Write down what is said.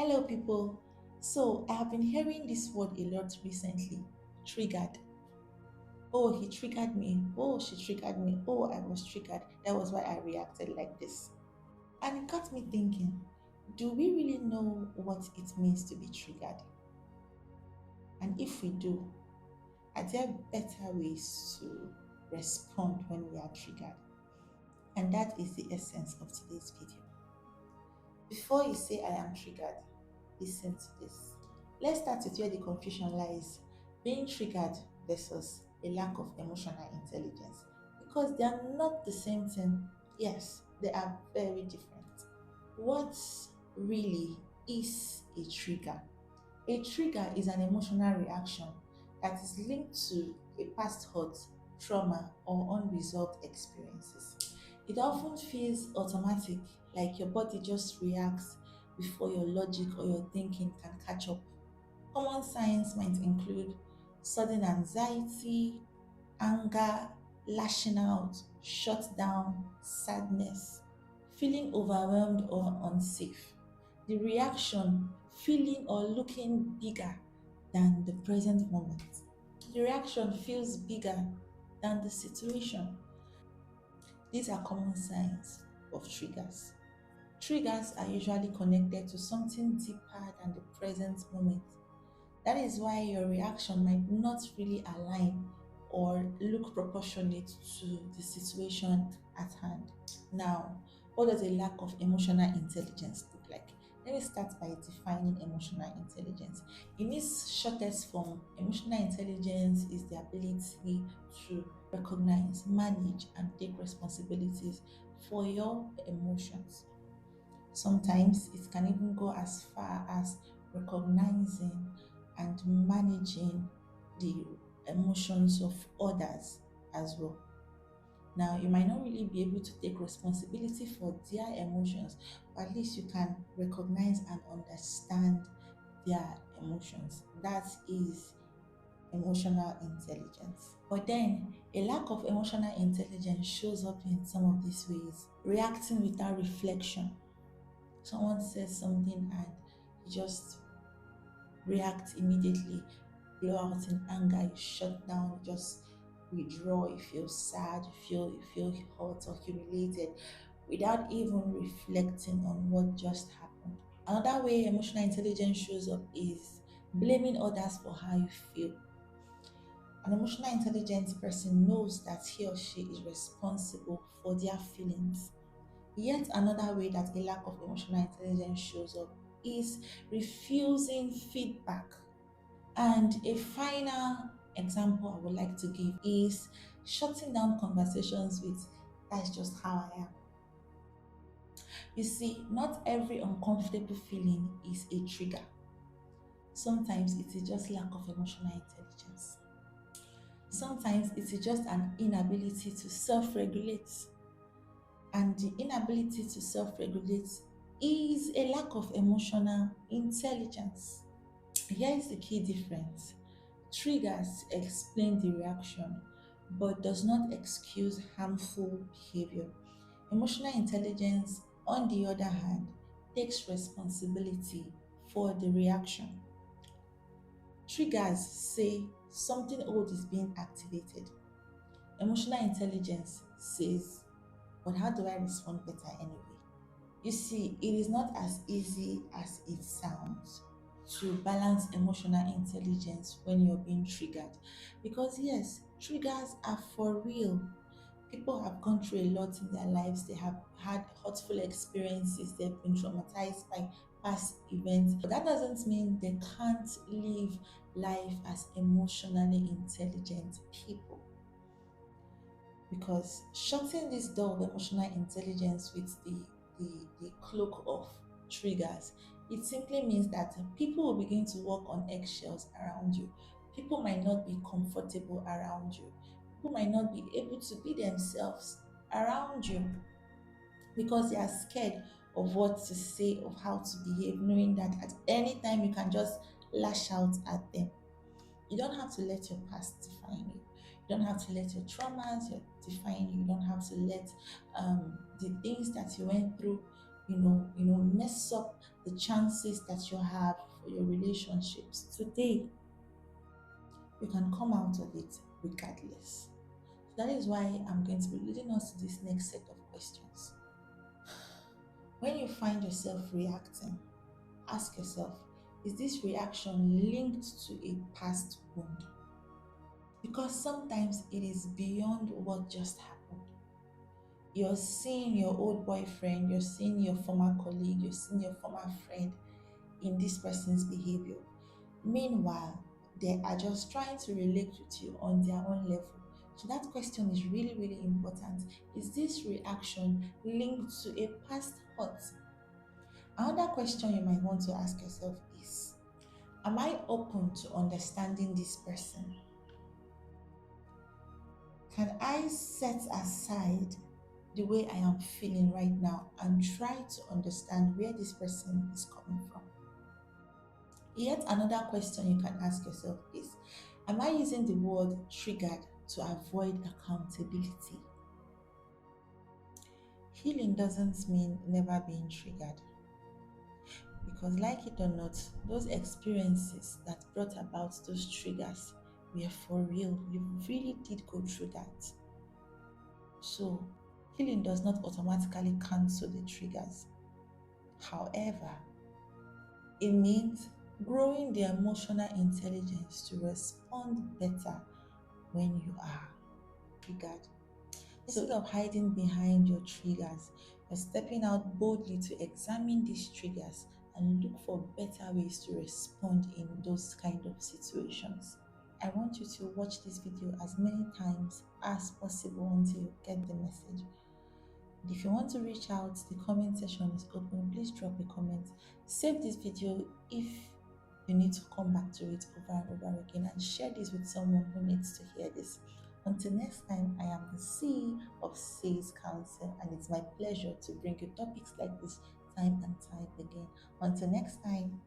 Hello, people. So, I have been hearing this word a lot recently, triggered. Oh, he triggered me. Oh, she triggered me. Oh, I was triggered. That was why I reacted like this. And it got me thinking, do we really know what it means to be triggered? And if we do, are there better ways to respond when we are triggered? And that is the essence of today's video. Before you say I am triggered, listen to this. Let's start with where the confusion lies, being triggered versus a lack of emotional intelligence. Because they are not the same thing. Yes, they are very different. What really is a trigger? A trigger is an emotional reaction that is linked to a past hurt, trauma, or unresolved experiences. It often feels automatic, like your body just reacts before your logic or your thinking can catch up. Common signs might include sudden anxiety, anger, lashing out, shutdown, sadness, feeling overwhelmed or unsafe. The reaction, feeling or looking bigger than the present moment. The reaction feels bigger than the situation. These are common signs of triggers. Triggers are usually connected to something deeper than the present moment. That is why your reaction might not really align or look proportionate to the situation at hand. Now, what does a lack of emotional intelligence look like? Let me start by defining emotional intelligence. In its shortest form, emotional intelligence is the ability to recognize, manage, and take responsibilities for your emotions. Sometimes it can even go as far as recognizing and managing the emotions of others as well. Now, you might not really be able to take responsibility for their emotions, but at least you can recognize and understand their emotions. That is emotional intelligence. But then, a lack of emotional intelligence shows up in some of these ways: reacting without reflection. Someone says something and you just react immediately, blow out in anger, you shut down, you just withdraw, you feel sad, you feel hurt or humiliated without even reflecting on what just happened. Another way emotional intelligence shows up is blaming others for how you feel. An emotional intelligent person knows that he or she is responsible for their feelings. Yet another way that a lack of emotional intelligence shows up is refusing feedback. And a final example I would like to give is shutting down conversations with, "That's just how I am." You see, not every uncomfortable feeling is a trigger. Sometimes it is just lack of emotional intelligence. Sometimes it is just an inability to self regulate. And the inability to self regulate is a lack of emotional intelligence. Here is the key difference: triggers explain the reaction, but does not excuse harmful behavior. Emotional intelligence, on the other hand, takes responsibility for the reaction. Triggers say something old is being activated. Emotional intelligence says, but how do I respond better anyway? You see, it is not as easy as it sounds to balance emotional intelligence when you're being triggered. Because, yes, triggers are for real. People have gone through a lot in their lives, they have had hurtful experiences, they've been traumatized by past events. But that doesn't mean they can't live life as emotionally intelligent people, because shutting this door of emotional intelligence with the cloak of triggers, it simply means that people will begin to walk on eggshells around you. People might not be comfortable around you. People might not be able to be themselves around you because they are scared of what to say, of how to behave, knowing that at any time you can just lash out at them. You don't have to let your past define you. You don't have to let your traumas define you. You don't have to let the things that you went through mess up the chances that you have for your relationships. Today, you can come out of it regardless. That is why I'm going to be leading us to this next set of questions. When you find yourself reacting, ask yourself, is this reaction linked to a past wound? Because sometimes it is beyond what just happened. You're seeing your old boyfriend, you're seeing your former colleague, you're seeing your former friend in this person's behavior. Meanwhile, they are just trying to relate with you on their own level. So that question is really, really important. Is this reaction linked to a past hurt? Another question you might want to ask yourself is, am I open to understanding this person? Can I set aside the way I am feeling right now and try to understand where this person is coming from? Yet another question you can ask yourself is, am I using the word triggered to avoid accountability? Healing doesn't mean never being triggered. Because, like it or not, those experiences that brought about those triggers were for real. You really did go through that. So, healing does not automatically cancel the triggers. However, it means growing the emotional intelligence to respond better when you are triggered. Instead of hiding behind your triggers, you're stepping out boldly to examine these triggers and look for better ways to respond in those kind of situations. I want you to watch this video as many times as possible until you get the message. And if you want to reach out, the comment section is open. Please drop a comment. Save this video if you need to come back to it over and over again, and share this with someone who needs to hear this. Until next time, I am the C of Sales Counsel, and it's my pleasure to bring you topics like this time and time again. Until next time.